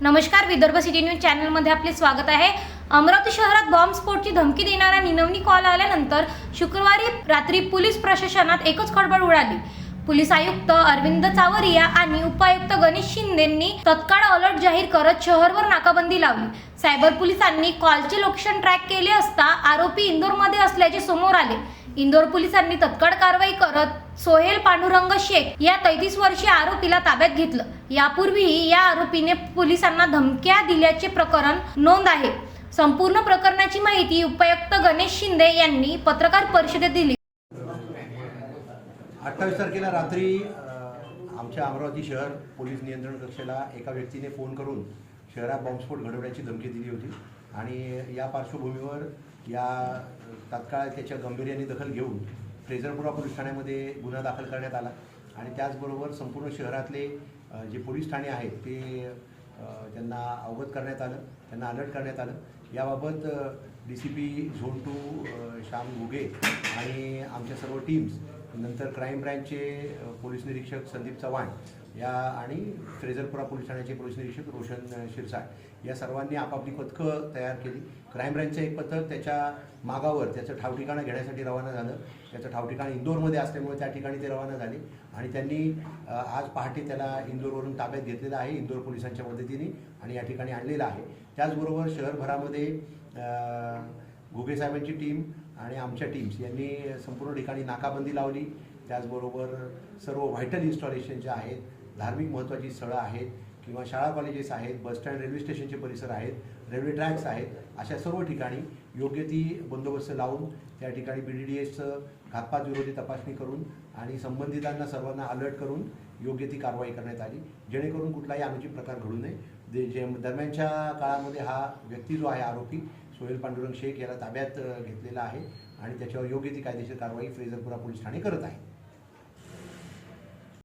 नमस्कार, Vidarbha city news चॅनलमध्ये आपले स्वागत आहे। अमरावती शहरात बॉम्बस्फोटची धमकी देणारा निनवणी कॉल आल्यानंतर शुक्रवारी रात्री पोलीस प्रशासनात एकच खळबळ उडाली। पोलीस आयुक्त अरविंद चावरिया आणि उपायुक्त गणेश शिंदेंनी तत्काळ अलर्ट जाहीर करत शहरभर नाकाबंदी लावली। सायबर पोलिसांनी कॉलचे लोकेशन ट्रॅक केले असता आरोपी इंदोरमध्ये असल्याचे समोर आले। इंदोर पोलिसांनी तत्काळ कारवाई करत सोहेल पांडुरंग शेख या 33 वर्षीय आरोपीला ताब्यात घेतलं। यापूर्वीही या आरोपीने पोलिसांना धमक्या दिल्याचे प्रकरण नोंद आहे। संपूर्ण प्रकरणाची माहिती उपायुक्त गणेश शिंदे यांनी पत्रकार परिषदेत दिली। 28 तारखेला रात्री आमच्या अमरावती शहर पोलीस नियंत्रण कक्षाला एका व्यक्तीने फोन करून शहरात बॉम्बस्फोट घडवण्याची धमकी दिली होती आणि या पार्श्वभूमीवर या तात्काळ त्याच्या गांभीर्याने दखल घेऊन फ्रेझरपुरा पोलीस ठाण्यामध्ये गुन्हा दाखल करण्यात आला आणि त्याचबरोबर संपूर्ण शहरातले जे पोलीस ठाणे आहेत ते त्यांना अवगत करण्यात आलं, त्यांना अलर्ट करण्यात आलं। याबाबत DCP झोन 2 श्याम घुगे आणि आमच्या सर्व टीम्स, नंतर क्राईम ब्रँचचे पोलीस निरीक्षक संदीप चव्हाण या आणि फ्रेझरपुरा पोलीस ठाण्याचे पोलीस निरीक्षक रोशन शिरसाट या सर्वांनी आपापली पथकं तयार केली। क्राईम ब्रँचचं एक पथक त्याच्या मागावर त्याचं ठावठिकाणं घेण्यासाठी रवाना झालं। त्याचं ठावठिकाण इंदोरमध्ये असल्यामुळे त्या ठिकाणी ते रवाना झाले आणि त्यांनी आज पहाटे त्याला इंदोरवरून ताब्यात घेतलेलं आहे, इंदोर पोलिसांच्या मदतीने, आणि या ठिकाणी आणलेलं आहे। त्याचबरोबर शहरभरामध्ये घुगे साहेबांची टीम आणि आमच्या टीम्स यांनी संपूर्ण ठिकाणी नाकाबंदी लावली। त्याचबरोबर सर्व व्हायटल इन्स्टॉलेशन जे आहेत, धार्मिक महत्त्वाची स्थळं आहेत किंवा शाळा कॉलेजेस आहेत, बसस्टँड रेल्वे स्टेशनचे परिसर आहेत, रेल्वे ट्रॅक्स आहेत, अशा सर्व ठिकाणी योग्य ती बंदोबस्त लावून त्या ठिकाणी BDDSचं घातपात विरोधी तपासणी करून आणि संबंधितांना सर्वांना अलर्ट करून योग्य ती कारवाई करण्यात आली, जेणेकरून कुठलाही अनुचित प्रकार घडू नये। जे दरम्यानच्या काळामध्ये हा व्यक्ती जो आहे आरोपी सोहेल पांडुरंग शेख याला ताब्यात घेतलेला आहे आणि त्याच्यावर योग्य ती कायदेशीर कारवाई फ्रेझरपुरा पोलीस ठाणे करत आहे।